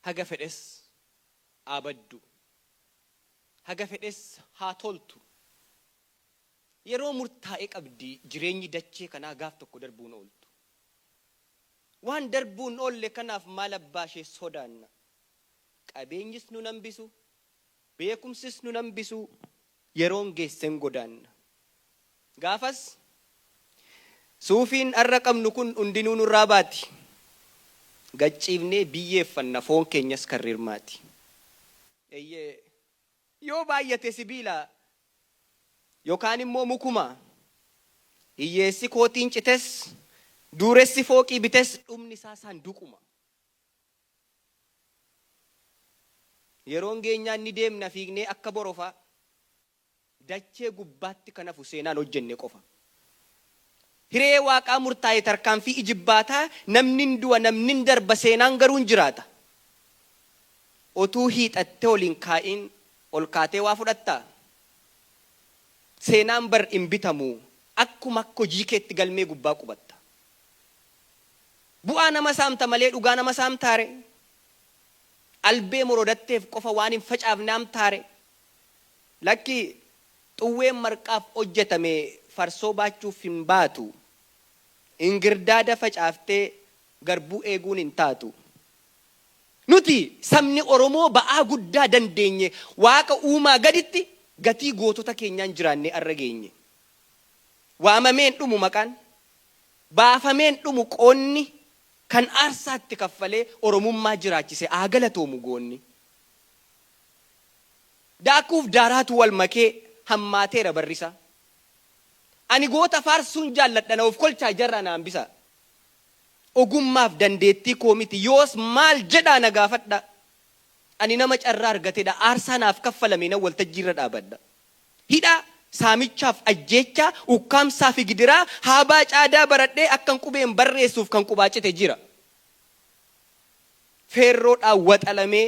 haga fedhes abaddu haga fedhes haa toltu yeroo murtaa'e qabdi jireenyi dachee kanaa gaaf tokko darbuun ooltu waan darbuun oolle kanaaf maal abbaashee sodaanna qabeenyis nu nambisu beekumsis nu nambisu yeroon geessen godaanna gaafas suufiin arra qabnu kun hundinuu nurraa baati gacciifnee biyyeeffanna foon keenyas karrirmaati eeyyee yoo baay'ate sibiila yookaan immoo mukuma hiyyeessi kootiin cites duuressi fooqii bites dhumni isaa saanduquma yeroon geenyaan ni deemna fiignee akka borofa dachee gubbaatti kanafu seenaan hojjenne qofa hiree waaqaa murtaa'e tarkaanfii ijibbaataa namnin du'a namnin darba seenaan garuun jiraata otuu hiixattee oliin kaa'in ol kaatee waa fudhattaa seenaan bar hin bitamu akkuma akka hojii keetti galmee gubbaa qubatta bu'aa nama saamta malee dhugaa nama saamtaare albee morodatteef qofa waan hin facaafne amtaare lakki xuwween marqaaf hojjetame farsoo baachuuf hin baatu ingirdaada facaaftee garbuu eeguun hin taatu nuti sabni Oromoo ba'aa guddaa dandeenye waaqa uumaa gaditti gatii gootota keenyaan jiraannee arra geenye waamameen dhumu maqaan baafameen dhumu qoonni kan aarsaatti kaffalee oromummaa jiraachise aagalatoomu goonni daakuuf daaraatu wal makee hammaateera barrisa ani goota faarsuun jaalladha of kolchaa jarra naan bisa ogummaaf dandeettii koo miti yoos maal jedhaa na gaafadha ani nama carraa argatedha aarsaa naaf kaffalame na waltajjiirra dhaabadha hidha saamichaaf ajjeechaa ukkaamsaa fi gidiraa haabaa caadaa baradhee akkan qubeen barreessuuf kan qubaacite jira feerroodhaan waxalamee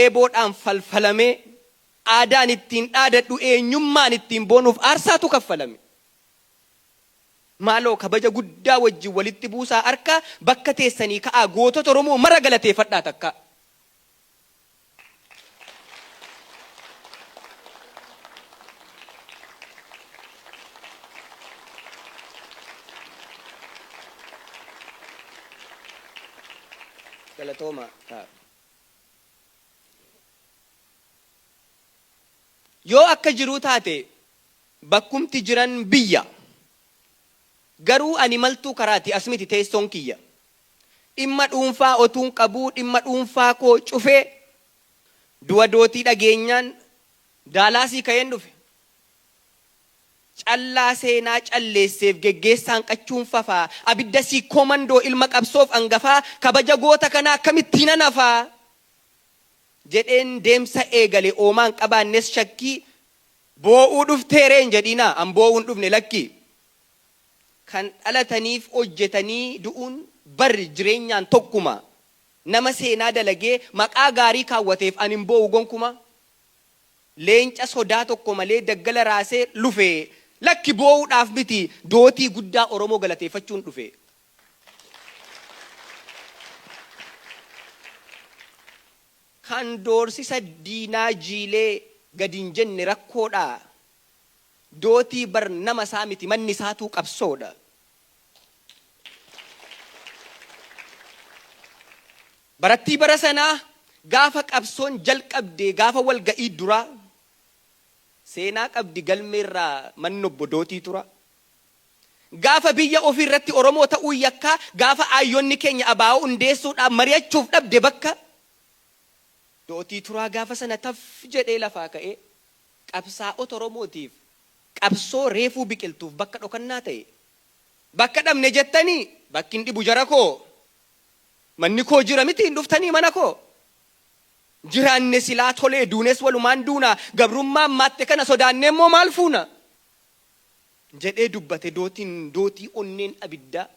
eeboodhaan falfalamee aadaan ittiin dhaadadhu eenyummaan ittiin boonuuf aarsaatu kaffalame maaloo kabaja guddaa wajjin walitti buusaa harka bakka teessanii ka'aa gootota Oromoo mara galateeffadhaa takka galatooma yoo akka jiruu taate bakkumti jiran biyya garuu ani maltuu karaati asmiti teessoon kiyya dhimma dhuunfaa otuun qabuu dhimma dhuunfaa koo cufee du'a dootii dhageenyaan daalaasii ka'een dhufe callaa seenaa calleesseef geggeessaan qachuun fafaa abidda sii komandoo ilma qabsoof angafaa kabaja goota kanaa akkamittiin nafaa jedheen deemsa eegale oomaan qabaannes shakkii boo'uu dhufteereen jedhiinaa an boo'uun dhufne lakki kan dhalataniif hojjetanii du'uun barri jireenyaan tokkuma nama seenaa dalagee maqaa gaarii kaawwateef an hin boo'u gonkuma leenca sodaa tokko malee daggala raasee lufe lakki boo'uudhaaf miti dootii guddaa Oromoo galateeffachuun dhufe kan doorsisa diinaa jiilee gadin jenne rakkoodha dootii bar nama isaa miti manni isaatuu qabsoodha barattii bara sanaa gaafa qabsoon jalqabdee gaafa walga'ii duraa seenaa qabdi galmeerraa mannobbo dootii tura gaafa biyya ofii irratti Oromoo ta'uu yakkaa gaafa aayyoonni keenya abaa'uu hundeessuudhaaf mari'achuuf dhabde bakka dootii turaa gaafa sana taf jedhee lafaa ka'ee qabsaa'ota Oromootiif qabsoo reefuu biqiltuuf bakka dhokannaa ta'e bakka dhabne jettanii bakki hin dhibu jara koo manni koo jira miti hin dhuftanii mana koo jiraanne silaa tolee duunes walumaan duuna gabrummaan maatte kana sodaannee immoo maal fuuna jedhee dubbate dootii onneen abidda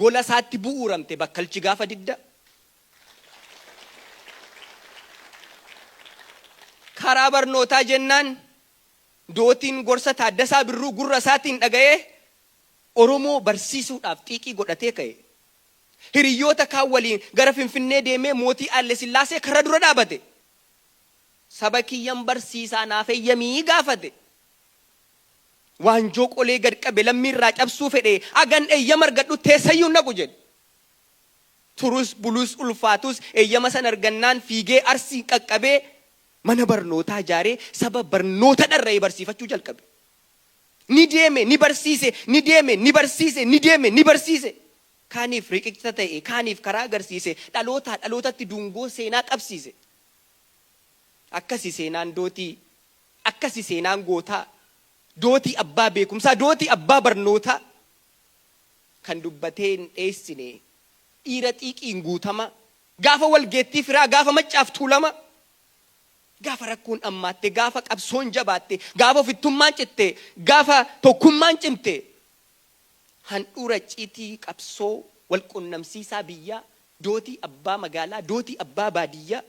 gola isaatti bu'uuramte bakkalchi gaafa didda karaa barnootaa jennaan dootiin gorsa Taaddasaa Birruu gurra isaatiin dhaga'ee Oromoo barsiisuudhaaf xiiqii godhatee ka'e hiriyoota kaan waliin gara Finfinnee deemee mootii Haile Sillaasee karra dura dhaabate. Saba kiyyan barsiisaa naaf eeyyamii gaafate. Waanjoo qolee gad qabe lammiirraa cabsuu fedhe agan eeyyama argadhu teessayyuu naqu jedhe. Turus bulus ulfaatus eeyyama san argannaan fiigee Arsii qaqqabee mana barnootaa ijaaree saba barnoota dharra'ee barsiifachuu jalqabe. Ni deeme ni barsiise, ni deeme ni barsiise, ni deeme ni barsiise. Kaaniif riqicha ta'e, kaaniif karaa agarsiise, dhalootaa dhalootatti dungoo seenaa qabsiise. Akkasi seenaan dootii, akkasi seenaan gootaa, dootii abbaa beekumsaa, dootii abbaa barnootaa kan dubbatee hin dheessine dhiira xiiqiin guutama, gaafa walgeettii firaa, gaafa maccaaf tuulama, gaafa rakkoon ammaatte, gaafa qabsoon jabaatte, gaafa ofittummaan citte, gaafa tokkummaan cimte, handhuura ciitii qabsoo wal qunnamsiisaa biyyaa, dootii abbaa magaalaa, dootii abbaa baadiyyaa,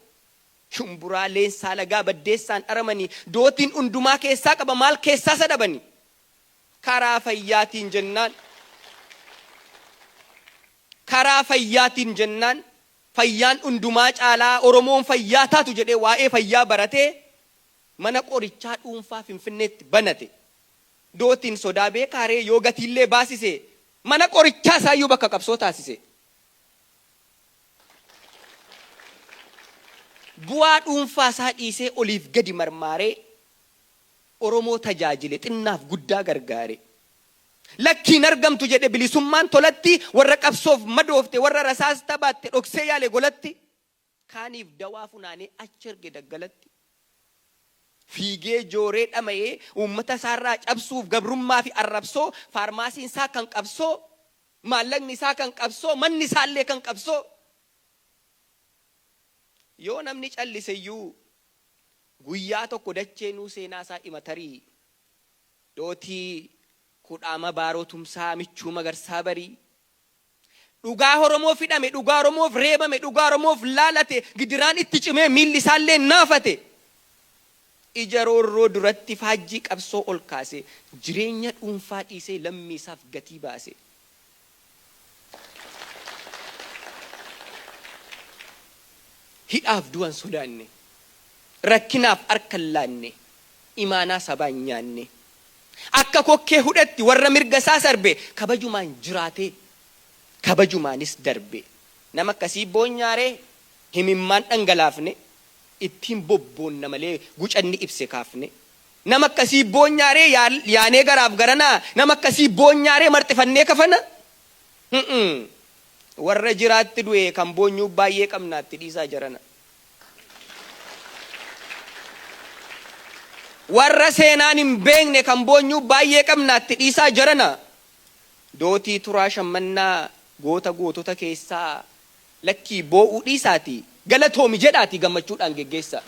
shumburaa leensaa lagaa baddeessaan aramanii, dootiin hundumaa keessaa qaba maal keessaa sadhabanii. Karaa fayyaatiin jennaan, karaa fayyaatiin jennaan, fayyaan hundumaa caalaa Oromoon fayyaa taatu jedhee waa'ee fayyaa baratee mana qorichaa dhuunfaa Finfinneetti banate. Dootiin sodaa beekaaree yoo gatiillee baasise mana qorichaa isaayyuu bakka qabsoo taasise. Bu'aa dhuunfaa isaa dhiisee oliif gadi marmaaree Oromoo tajaajile xinnaaf guddaa gargaare. Lakkiin argamtu jedhe bilisummaan tolatti warra qabsoof madoofte warra rasaas taphatte dhoksee yaale golatti kaaniif dawaa funaanee achi erge daggalatti. Fiigee jooree dhamayee uummata isaarraa cabsuuf gabrummaa fi arrabsoo faarmaasiin isaa kan qabsoo maallaqni isaa kan qabsoo manni isaallee kan qabsoo. Yoo namni calliseyyuu guyyaa tokko dacheenuu seenaa isaa dhima tarii dootii kudhaama baarootumsaa michuu magarsaa barii dhugaa Oromoof hidhame dhugaa Oromoof reebame dhugaa Oromoof laalate gidiraan itti cimee miilli isaallee naafate ija roorroo duratti faajjii qabsoo ol kaase jireenya dhuunfaa dhiisee lammii isaaf gatii baase. Hidhaaf du'an sodaanne, rakkinaaf harkan laanne, imaanaa sabaan nyaanne. Akka kokkee hudhatti warra mirga isaa sarbe kabajumaan jiraate, kabajumaanis darbe. Nama akkasii boonyaaree himimmaan dhangalaafne, ittiin bobboonna malee gucanni ibse kaafne. Nama akkasii boonyaaree yaanee garaaf garanaa, nama akkasii boonyaaree marxifannee kafana. Warra jiraatti du'e kan boonyuu baay'ee qabnaatti dhiisaa jirana. Warra seenaan hin beekne kan boonyuu baay'ee qabnaatti dhiisaa jirana. Dootii turaa shammannaa goota gootota keessaa lakkii boo'uu dhiisaati galatoomi jedhaati gammachuudhaan geggeessa.